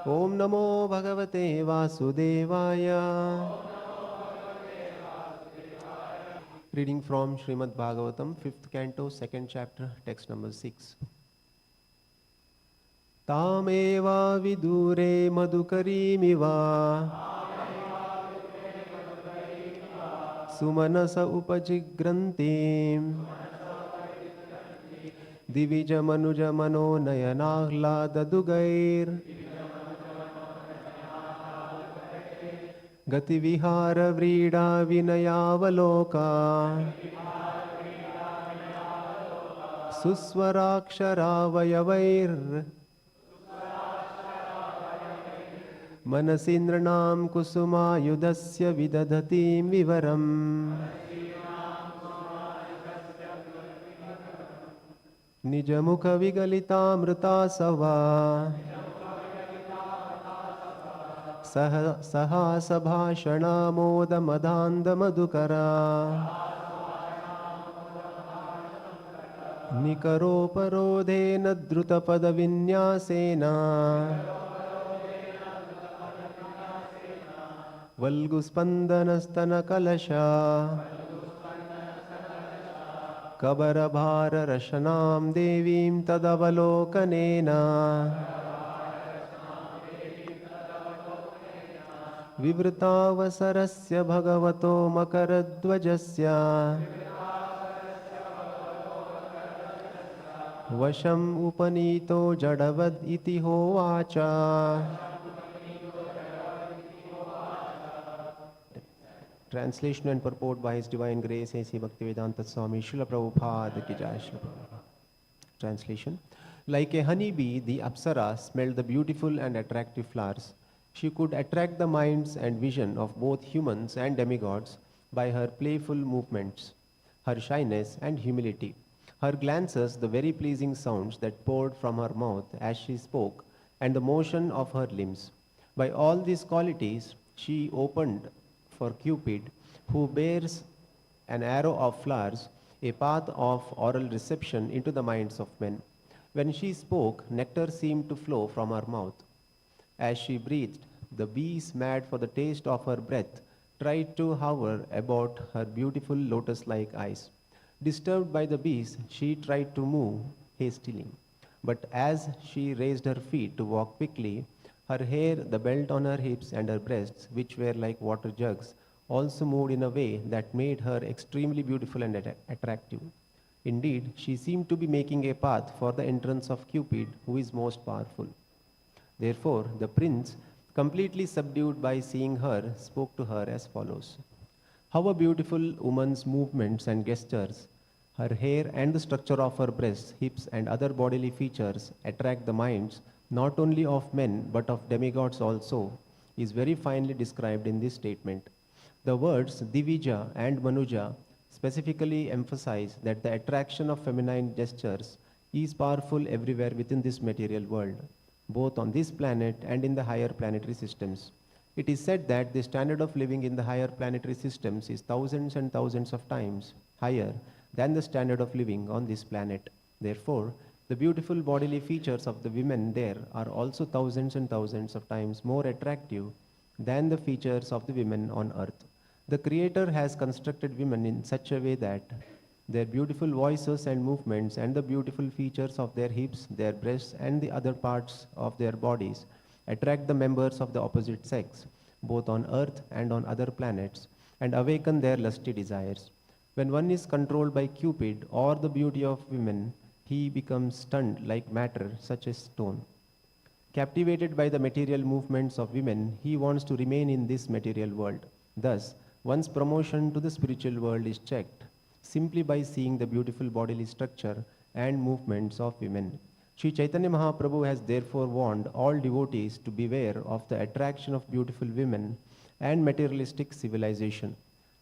Om Namo Bhagavate Vasudevaya. Reading from Srimad Bhagavatam, 5th canto, 2nd chapter, text number 6. Tameva vidure madhukarimiva sumanasa upajigrantim divija manuja mano nayanahladadadugair gati vihara vrida vinayavaloka suswarakshara Manasindranam kusuma yudasya vidadhatim vivaram Nijamukha vigalita amrita sava Sahasa bhashana moda madhanda madhukara Nikaro parodhena druta pada vinyasena Valguspandana kalasha Kabarabhara rashanam devim tadavalokanena Vivritavasarasya bhagavato makaradvajasya Vasham upanito jadavad iti hovacha. Translation and purport by His Divine Grace A.C. Bhaktivedanta Swami Srila Prabhupada ki jai. Srila Prabhupada. Translation. Like a honeybee, the Apsara smelled the beautiful and attractive flowers. She could attract the minds and vision of both humans and demigods by her playful movements, her shyness and humility, her glances, the very pleasing sounds that poured from her mouth as she spoke, and the motion of her limbs. By all these qualities, she opened for Cupid, who bears an arrow of flowers, a path of oral reception into the minds of men. When she spoke, nectar seemed to flow from her mouth. As she breathed, the bees, mad for the taste of her breath, tried to hover about her beautiful lotus-like eyes. Disturbed by the bees, she tried to move hastily. But as she raised her feet to walk quickly, her hair, the belt on her hips, and her breasts, which were like water jugs, also moved in a way that made her extremely beautiful and attractive. Indeed, she seemed to be making a path for the entrance of Cupid, who is most powerful. Therefore, the prince, completely subdued by seeing her, spoke to her as follows. How a beautiful woman's movements and gestures, her hair and the structure of her breasts, hips, and other bodily features attract the minds not only of men but of demigods also, is very finely described in this statement. The words Divija and Manuja specifically emphasize that the attraction of feminine gestures is powerful everywhere within this material world, both on this planet and in the higher planetary systems. It is said that the standard of living in the higher planetary systems is thousands and thousands of times higher than the standard of living on this planet. Therefore, the beautiful bodily features of the women there are also thousands and thousands of times more attractive than the features of the women on earth. The Creator has constructed women in such a way that their beautiful voices and movements and the beautiful features of their hips, their breasts, and the other parts of their bodies attract the members of the opposite sex, both on earth and on other planets, and awaken their lusty desires. When one is controlled by Cupid or the beauty of women, he becomes stunned like matter, such as stone. Captivated by the material movements of women, he wants to remain in this material world. Thus, one's promotion to the spiritual world is checked simply by seeing the beautiful bodily structure and movements of women. Sri Chaitanya Mahaprabhu has therefore warned all devotees to beware of the attraction of beautiful women and materialistic civilization.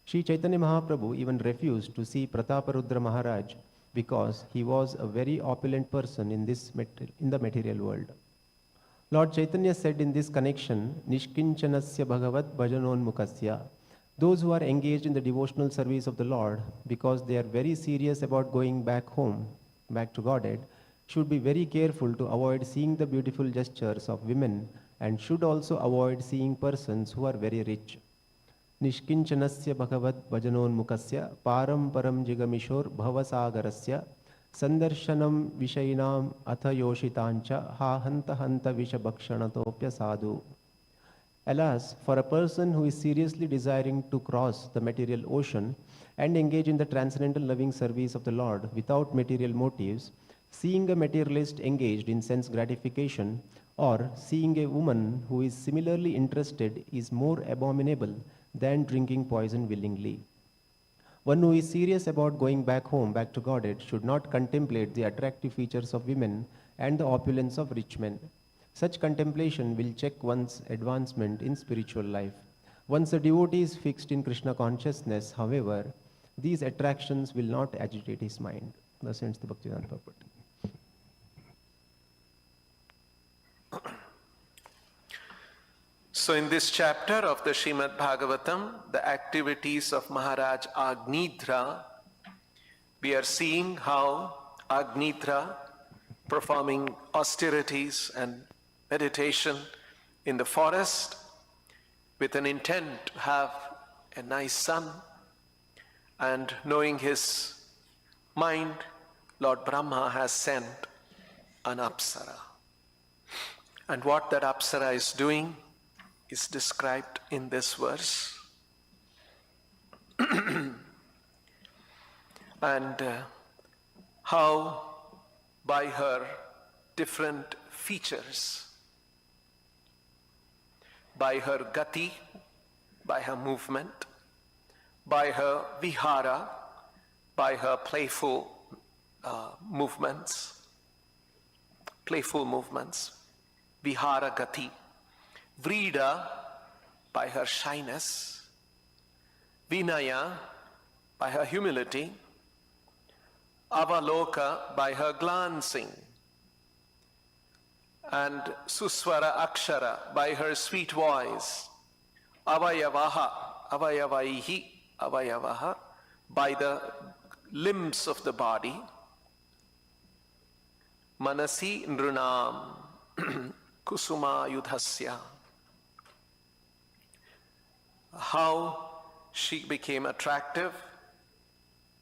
Sri Chaitanya Mahaprabhu even refused to see Prataparudra Maharaj because he was a very opulent person in the material world. Lord Chaitanya said in this connection, Nishkinchanasya Bhagavat Bhajanonmukasya. Those who are engaged in the devotional service of the Lord, because they are very serious about going back home, back to Godhead, should be very careful to avoid seeing the beautiful gestures of women and should also avoid seeing persons who are very rich. Nishkinchanasya bhagavad vajanonmukasya param param jigamishor bhavasagarasya sandarshanam vishainam atha yoshitancha ha hanta hanta vishabhakshanatopya sadhu. Alas, for a person who is seriously desiring to cross the material ocean and engage in the transcendental loving service of the Lord without material motives, seeing a materialist engaged in sense gratification or seeing a woman who is similarly interested is more abominable than drinking poison willingly. One who is serious about going back home, back to Godhead, should not contemplate the attractive features of women and the opulence of rich men. Such contemplation will check one's advancement in spiritual life. Once a devotee is fixed in Krishna consciousness, however, these attractions will not agitate his mind. Thus ends the Bhaktivedanta Prabhupada. So in this chapter of the Srimad Bhagavatam, the activities of Maharaj Agnidra, we are seeing how Agnidra, performing austerities and meditation in the forest with an intent to have a nice son, and knowing his mind, Lord Brahma has sent an Apsara. And what that Apsara is doing is described in this verse. And how by her different features, by her gati, by her movement, by her vihara, by her playful movements, vihara gati, vrida, by her shyness, vinaya, by her humility, avaloka, by her glancing, and suswara akshara, by her sweet voice, avayavaha, avayavaihi, avayavaha, by the limbs of the body, manasi nrunam, kusuma yudhasya. How she became attractive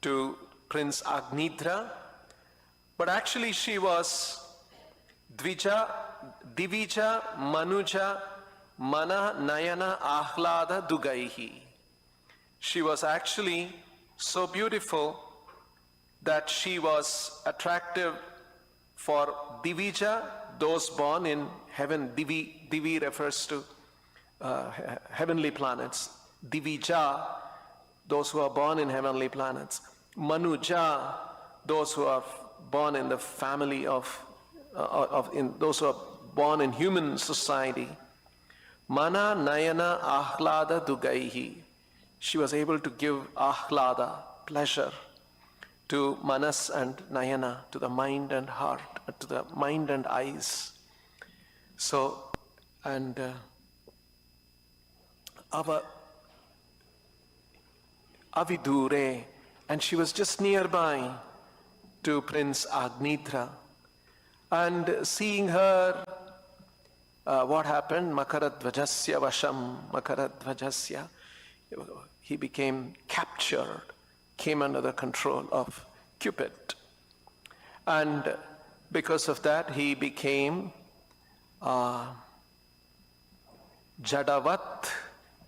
to Prince Agnidra, but actually she was Dvija, Divija, Manuja, Mana, Nayana, Ahlada, Dugaihi. She was actually so beautiful that she was attractive for Divija, those born in heaven. Divi refers to heavenly planets. Divija, those who are born in heavenly planets. Manuja, those who are born in the family those who are born in human society. Mana, Nayana, Ahlada, Dugaihi. She was able to give Ahlada, pleasure, to Manas and Nayana, to the mind and heart, to the mind and eyes. So, and Avidure, and she was just nearby to Prince Agnidra. And seeing her, what happened? Makaradvajasya Vasham, Makaradvajasya. He became captured, came under the control of Cupid. And because of that, he became Jadavat.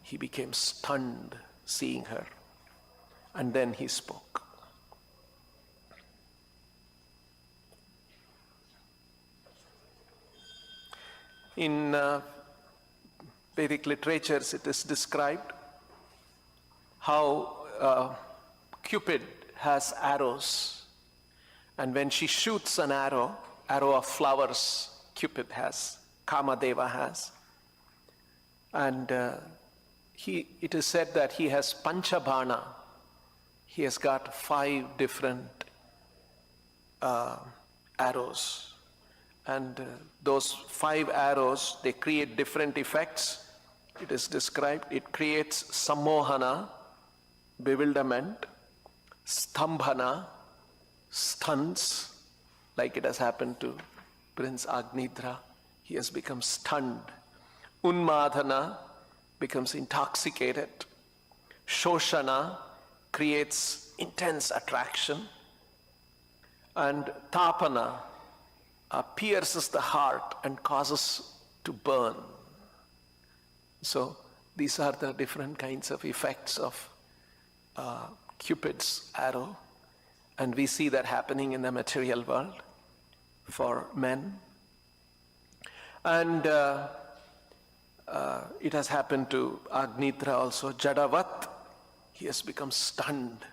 He became stunned seeing her. And then he spoke. In Vedic literatures, it is described how Cupid has arrows, and when she shoots an arrow of flowers, Cupid has, Kamadeva has, and it is said that he has Panchabhana. He has got 5 different arrows, and those 5 arrows, they create different effects. It is described, it creates sammohana, bewilderment, stambhana, stuns, like it has happened to Prince Agnidra. He has become stunned. Unmadana becomes intoxicated. Shoshana creates intense attraction. And Tapana pierces the heart and causes to burn. So these are the different kinds of effects of Cupid's arrow. And we see that happening in the material world for men. And it has happened to Agnitra also. Jadavat, he has become stunned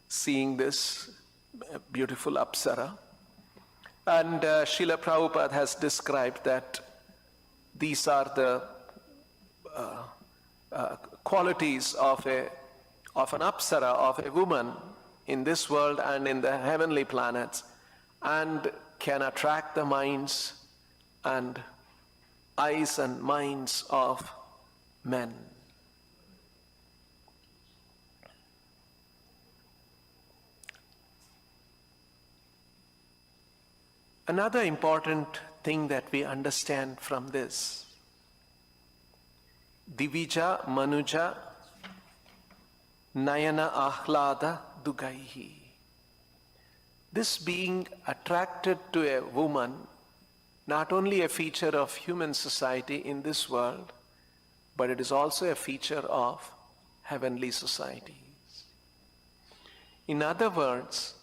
seeing this beautiful Apsara. And Srila Prabhupada has described that these are the qualities of an Apsara, of a woman in this world and in the heavenly planets, and can attract the minds and eyes and minds of men. Another important thing that we understand from this, Divija Manuja Nayana Ahlada Dugaihi. This being attracted to a woman, not only a feature of human society in this world, but it is also a feature of heavenly societies. In other words,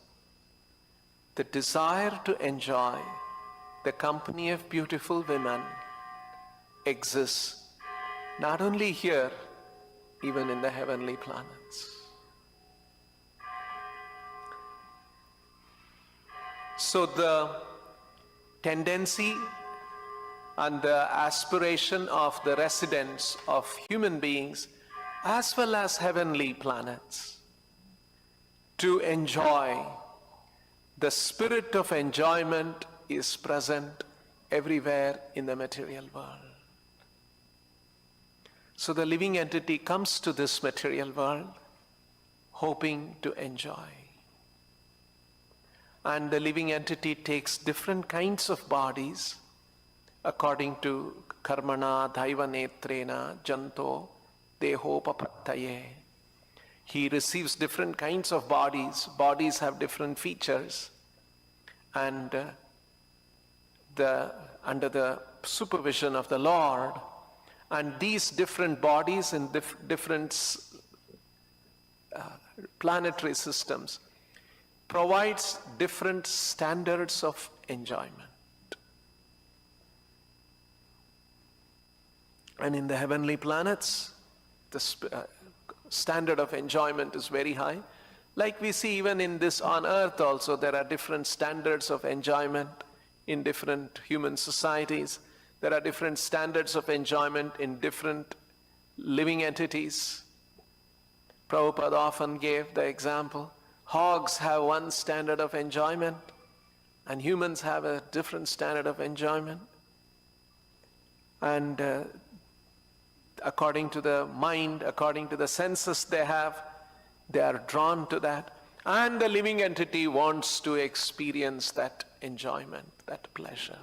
the desire to enjoy the company of beautiful women exists not only here, even in the heavenly planets. So the tendency and the aspiration of the residents of human beings as well as heavenly planets to enjoy, the spirit of enjoyment is present everywhere in the material world. So the living entity comes to this material world hoping to enjoy. And the living entity takes different kinds of bodies according to karmana dhaiva netrena janto dehopapattaye. He receives different kinds of bodies. Bodies have different features. And under the supervision of the Lord, and these different bodies in different planetary systems provides different standards of enjoyment. And in the heavenly planets, the standard of enjoyment is very high. Like we see even in this on earth also, there are different standards of enjoyment in different human societies. There are different standards of enjoyment in different living entities. Prabhupada often gave the example, hogs have one standard of enjoyment and humans have a different standard of enjoyment. And according to the mind, according to the senses they have, they are drawn to that. And the living entity wants to experience that enjoyment, that pleasure.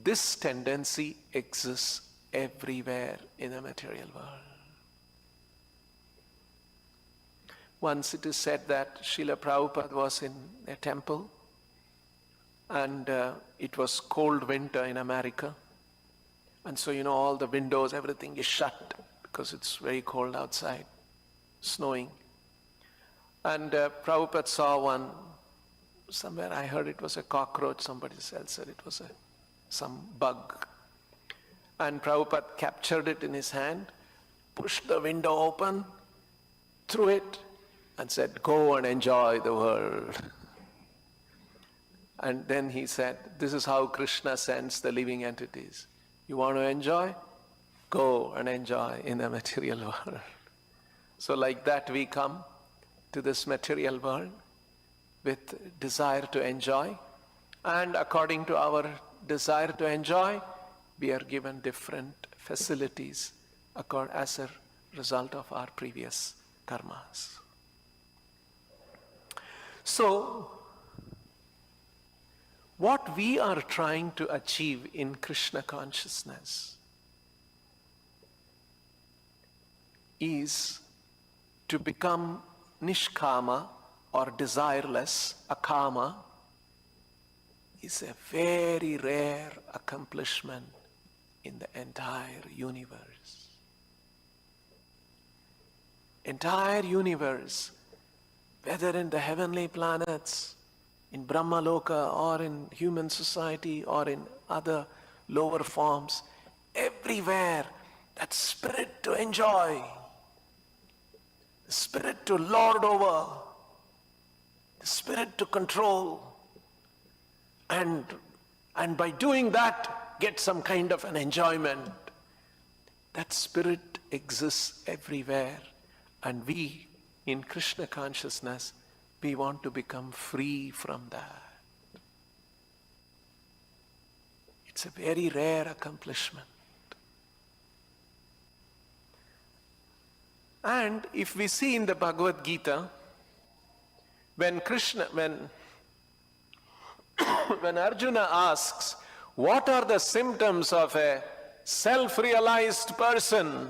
This tendency exists everywhere in the material world. Once it is said that Srila Prabhupada was in a temple and it was cold winter in America. And so, all the windows, everything is shut because it's very cold outside, snowing. And Prabhupada saw one, somewhere I heard it was a cockroach, somebody else said it was some bug. And Prabhupada captured it in his hand, pushed the window open, threw it, and said, "Go and enjoy the world." And then he said, this is how Krishna sends the living entities. You want to enjoy? Go and enjoy in the material world. So like that we come to this material world with desire to enjoy. And according to our desire to enjoy, we are given different facilities as a result of our previous karmas. So, what we are trying to achieve in Krishna consciousness is to become nishkama or desireless, akama, is a very rare accomplishment in the entire universe. Entire universe, whether in the heavenly planets, in Brahmaloka or in human society or in other lower forms, everywhere, that spirit to enjoy, the spirit to lord over, the spirit to control, and by doing that, get some kind of an enjoyment. That spirit exists everywhere, and we, in Krishna consciousness, we want to become free from that. It's a very rare accomplishment. And if we see in the Bhagavad Gita, when Arjuna asks, what are the symptoms of a self-realized person?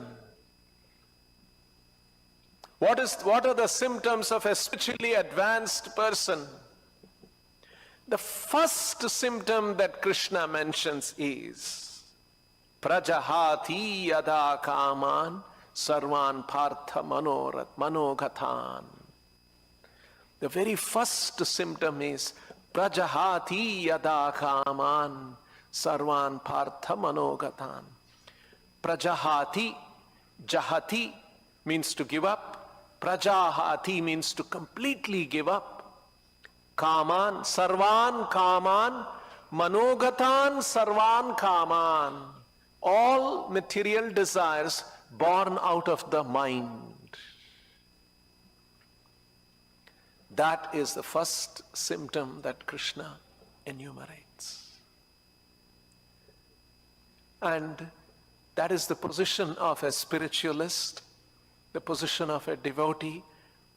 What are the symptoms of a spiritually advanced person? The first symptom that Krishna mentions is prajahati yada kaman sarvan partha manogatan. The very first symptom is prajahati yada kaman sarvan partha manogatan. Prajahati, jahati means to give up. Prajahati means to completely give up. Kaman, sarvan kaman, manogatan sarvan kaman. All material desires born out of the mind. That is the first symptom that Krishna enumerates. And that is the position of a spiritualist, the position of a devotee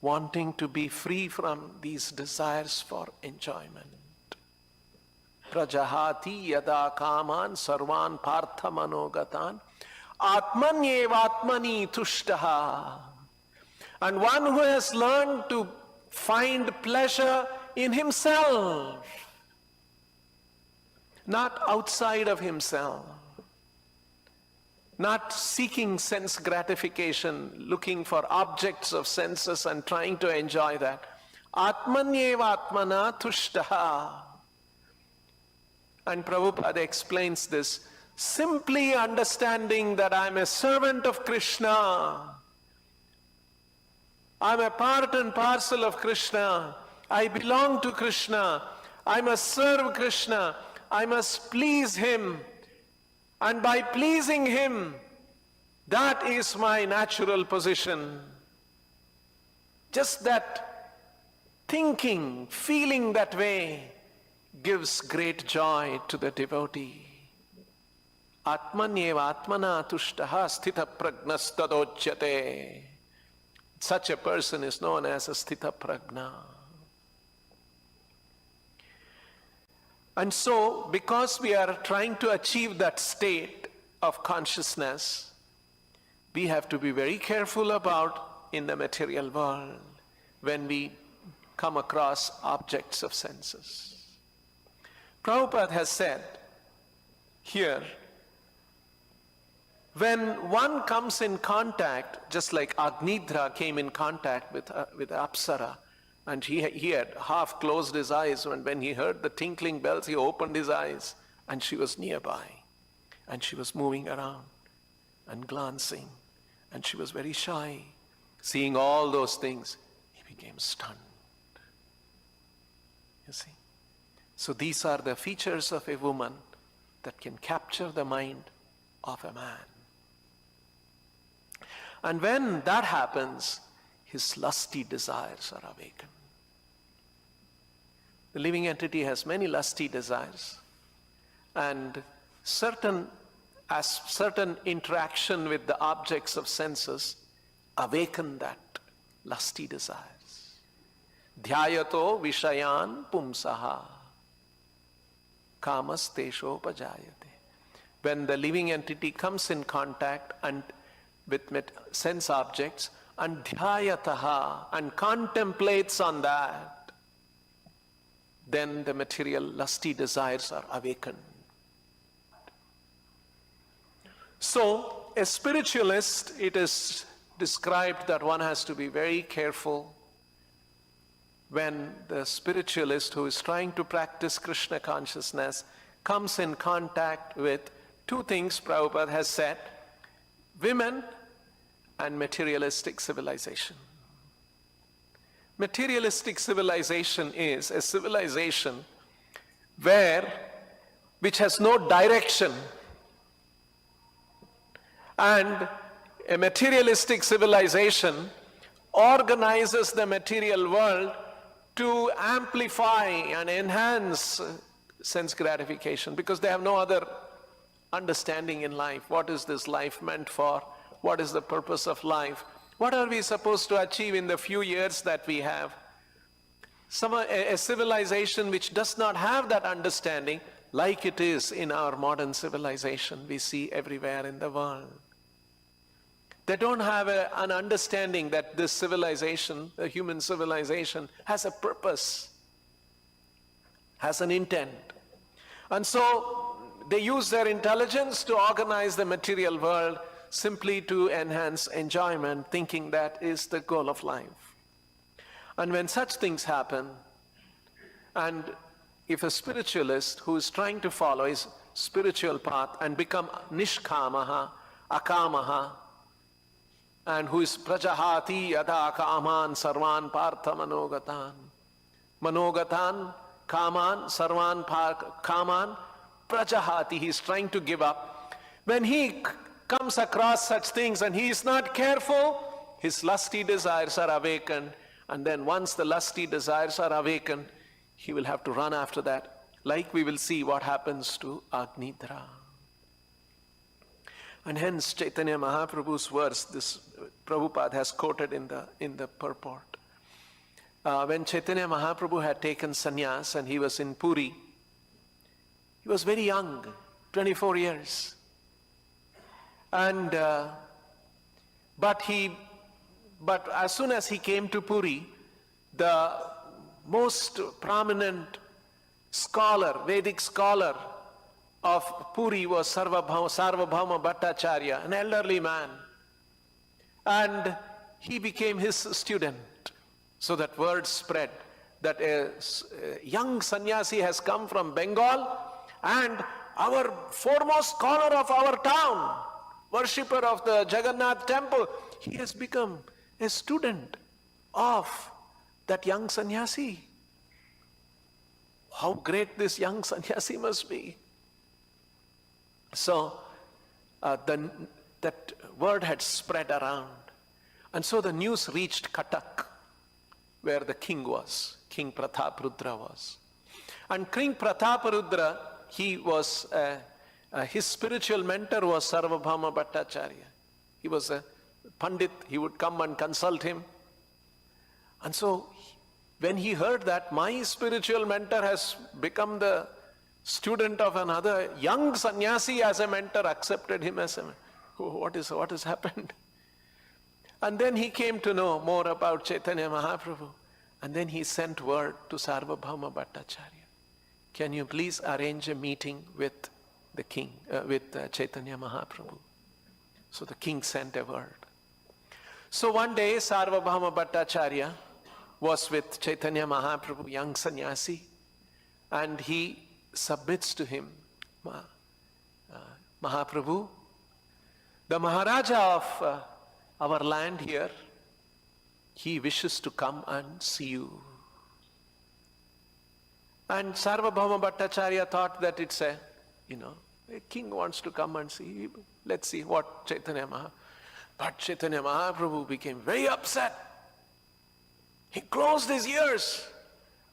wanting to be free from these desires for enjoyment. Prajahati yada kaman sarvan partha manogatan atmanyevatmani tushtaha. And one who has learned to find pleasure in himself, not outside of himself, not seeking sense gratification, looking for objects of senses and trying to enjoy that. Atmanyevatmana tushtaha. And Prabhupada explains this, simply understanding that I'm a servant of Krishna, I'm a part and parcel of Krishna, I belong to Krishna, I must serve Krishna, I must please Him. And by pleasing Him, that is my natural position. Just that thinking, feeling that way gives great joy to the devotee. Atmanyeva atmana tushtaha sthita pragnastadochyate. Such a person is known as a sthita pragna. And so, because we are trying to achieve that state of consciousness, we have to be very careful about in the material world when we come across objects of senses. Prabhupada has said here, when one comes in contact, just like Agnidra came in contact with Apsara, and he had half closed his eyes, and when he heard the tinkling bells, he opened his eyes, and she was nearby. And she was moving around and glancing, and she was very shy. Seeing all those things, he became stunned. You see? So these are the features of a woman that can capture the mind of a man. And when that happens, his lusty desires are awakened. The living entity has many lusty desires, and certain interaction with the objects of senses awaken that lusty desires. Dhyayato vishayan pumsaha kamastesho pajayate. When the living entity comes in contact and with sense objects and dhyayataha and contemplates on that, then the material lusty desires are awakened. So, a spiritualist, it is described that one has to be very careful when the spiritualist who is trying to practice Krishna consciousness comes in contact with two things Prabhupada has said: women and materialistic civilization. Materialistic civilization is a civilization which has no direction, and a materialistic civilization organizes the material world to amplify and enhance sense gratification, because they have no other understanding in life. What is this life meant for? What is the purpose of life? What are we supposed to achieve in the few years that we have? A civilization which does not have that understanding, like it is in our modern civilization we see everywhere in the world. They don't have an understanding that this civilization, the human civilization, has a purpose, has an intent. And so they use their intelligence to organize the material world simply to enhance enjoyment, thinking that is the goal of life. And when such things happen, and if a spiritualist who is trying to follow his spiritual path and become nishkamaha, akamaha, and who is prajahati yada kaman sarvan partha manogatan, manogatan kaman sarvan kaman prajahati, he is trying to give up. When he comes across such things and he is not careful, his lusty desires are awakened, and then once the lusty desires are awakened, he will have to run after that, like we will see what happens to Agnidra. And hence Chaitanya Mahaprabhu's verse, this Prabhupada has quoted in the purport. When Chaitanya Mahaprabhu had taken sannyas and he was in Puri, he was very young, 24 years. And but as soon as he came to Puri, the most prominent scholar, Vedic scholar of Puri was Sarvabhauma Bhattacharya, an elderly man. And he became his student. So that word spread that a young sannyasi has come from Bengal, and our foremost scholar of our town, worshipper of the Jagannath temple, he has become a student of that young sannyasi. How great this young sannyasi must be. So that word had spread around. And so the news reached Cuttack, where the king was, King Prataparudra was. And King Prataparudra, he was, his spiritual mentor was Sarvabhauma Bhattacharya. He was a Pandit, he would come and consult him. And so when he heard that my spiritual mentor has become the student of another young sannyasi as a mentor, accepted him as a mentor. What has happened? And then he came to know more about Chaitanya Mahaprabhu. And then he sent word to Sarvabhauma Bhattacharya. Can you please arrange a meeting with the king, with Chaitanya Mahaprabhu? So the king sent a word. So one day Sarvabhauma Bhattacharya was with Chaitanya Mahaprabhu, young sannyasi, and he submits to him, Mahaprabhu, the Maharaja of our land here, he wishes to come and see you. And Sarvabhauma Bhattacharya thought that it's a king wants to come and see. Let's see what Chaitanya Mahaprabhu. But Chaitanya Mahaprabhu became very upset. He closed his ears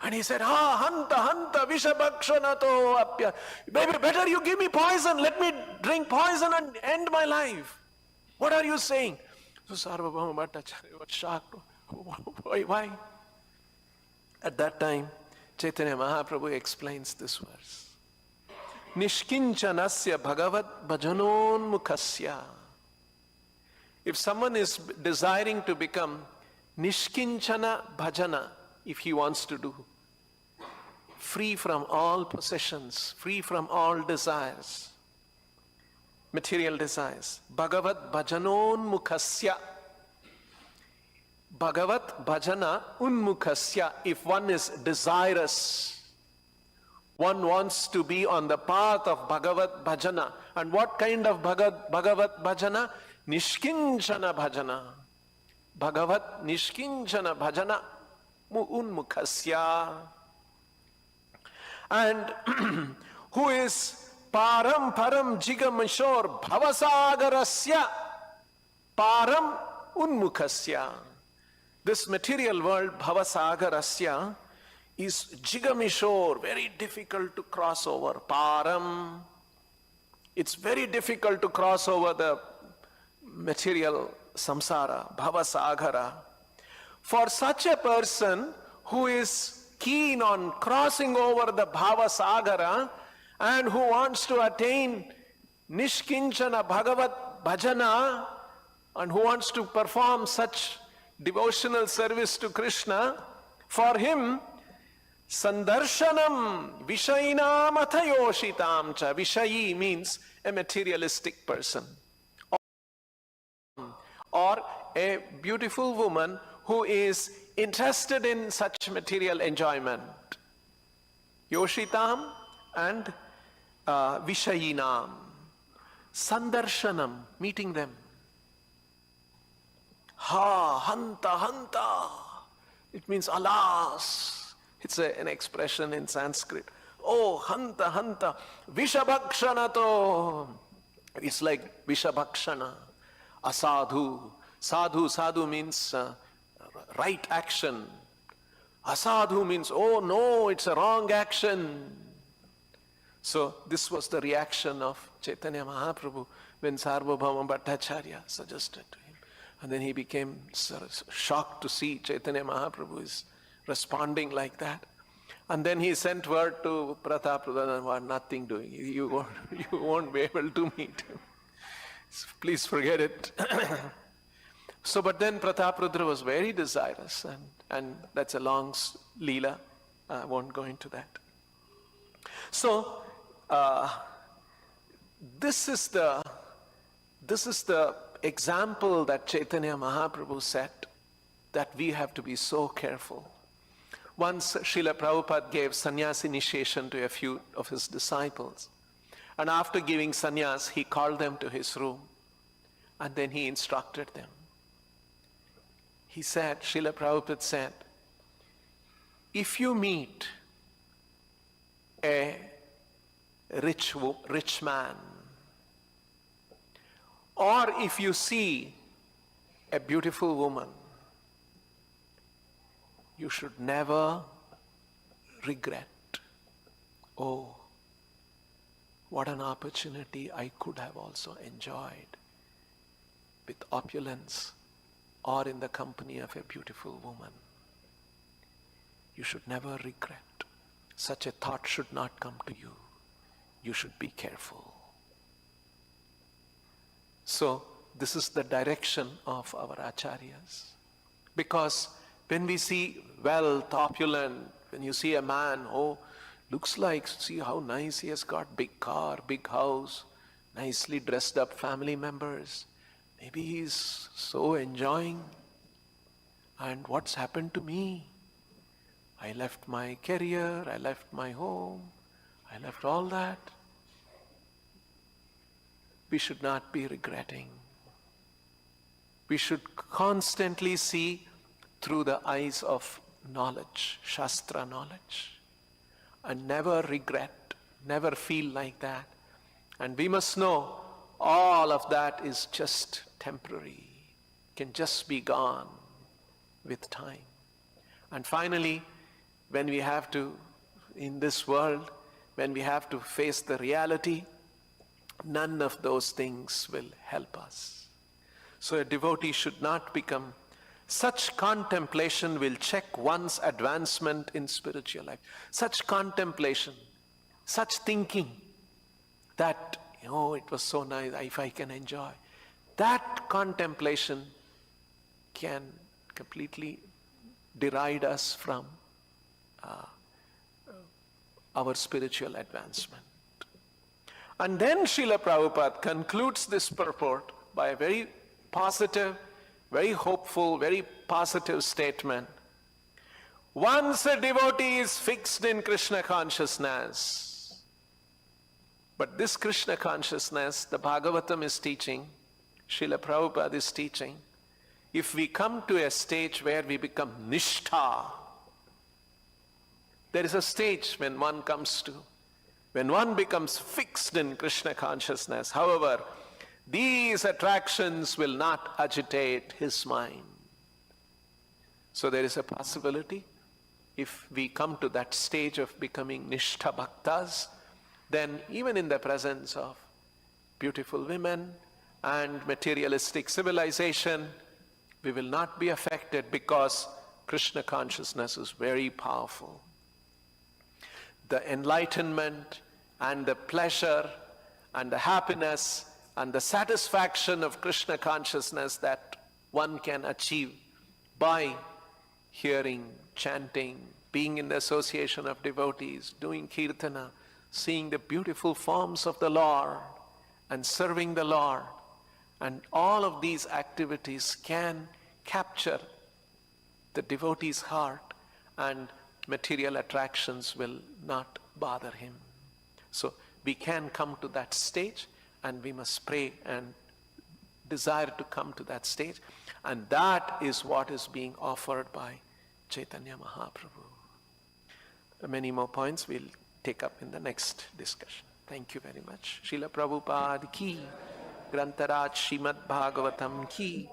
and he said, hanta vishabhakshanato apya. Baby, better you give me poison. Let me drink poison and end my life. What are you saying? So Sarvabhauma Bhattacharya was shocked. Why? At that time, Chaitanya Mahaprabhu explains this verse. Nishkinchanasya bhagavat bhajanonmukhasya If someone is desiring to become Nishkinchana Bhajana, if he wants to do, free from all possessions, free from all desires, material desires, Bhagavat Bhajanon Mukhasya, Bhagavat Bhajana Unmukhasya, if one is desirous, one wants to be on the path of Bhagavat Bhajana. And what kind of Bhagavat Bhajana? Nishkinchana Bhajana. Bhagavat Nishkinchana Bhajana Unmukhasya. And who is Param Param Jigamashor Bhavasagarasya Param Unmukhasya. This material world, Bhavasagarasya, is Jigamishore, very difficult to cross over. Param, it's very difficult to cross over the material samsara, Bhavasagara. For such a person who is keen on crossing over the Bhavasagara and who wants to attain Nishkinchana Bhagavat Bhajana and who wants to perform such devotional service to Krishna, for him, Sandarshanam Vishayinam Athayoshitam cha. Vishayi means a materialistic person, or a beautiful woman who is interested in such material enjoyment. Yoshitam and Vishayinam. Sandarshanam, meeting them. Ha, hanta, hanta. It means alas. It's an expression in Sanskrit. Oh, hanta, hanta. Vishabhakshanato. It's like Vishabhakshana. Asadhu. Sadhu, sadhu means right action. Asadhu means, oh no, it's a wrong action. So this was the reaction of Chaitanya Mahaprabhu when Sarvabhauma Bhattacharya suggested to him. And then he became shocked to see Chaitanya Mahaprabhu is responding like that. And then he sent word to Prataprudana, nothing doing. You won't be able to meet him. So please forget it. So, but then Prataprudra was very desirous, and that's a long leela. I won't go into that. So, this is the example that Chaitanya Mahaprabhu set, that we have to be so careful. Once Srila Prabhupada gave sannyas initiation to a few of his disciples. And after giving sannyas, he called them to his room. And then he instructed them. He said, Srila Prabhupada said, if you meet a rich man, or if you see a beautiful woman, you should never regret, oh, what an opportunity I could have also enjoyed with opulence or in the company of a beautiful woman. You should never regret. Such a thought should not come to you. You should be careful. So, this is the direction of our acharyas. Because when we see wealth, opulent, when you see a man, oh, looks like, see how nice he has got, big car, big house, nicely dressed up family members. Maybe he's so enjoying. And what's happened to me? I left my career, I left my home, I left all that. We should not be regretting. We should constantly see through the eyes of knowledge, Shastra knowledge, and never regret, never feel like that. And we must know all of that is just temporary, can just be gone with time. And finally, when we have to, in this world, when we have to face the reality, none of those things will help us. So a devotee should not become, such contemplation will check one's advancement in spiritual life. Such contemplation, such thinking that, oh, it was so nice, if I can enjoy. that contemplation can completely deride us from our spiritual advancement. And then Srila Prabhupada concludes this purport by a very positive, very hopeful, very positive statement. Once a devotee is fixed in Krishna consciousness, but this Krishna consciousness, the Bhagavatam is teaching, Srila Prabhupada is teaching, if we come to a stage where we become nishtha, there is a stage when one comes to, when one becomes fixed in Krishna consciousness. However, these attractions will not agitate his mind. So there is a possibility, if we come to that stage of becoming nishtha bhaktas, then even in the presence of beautiful women and materialistic civilization, we will not be affected because Krishna consciousness is very powerful. The enlightenment and the pleasure and the happiness and the satisfaction of Krishna consciousness that one can achieve by hearing, chanting, being in the association of devotees, doing kirtana, seeing the beautiful forms of the Lord and serving the Lord, and all of these activities can capture the devotee's heart, and material attractions will not bother him. So we can come to that stage, and we must pray and desire to come to that stage, and that is what is being offered by Chaitanya Mahaprabhu. Many more points we'll take up in the next discussion. Thank you very much. Srila Prabhupada ki, Grantaraj Srimad Bhagavatam ki.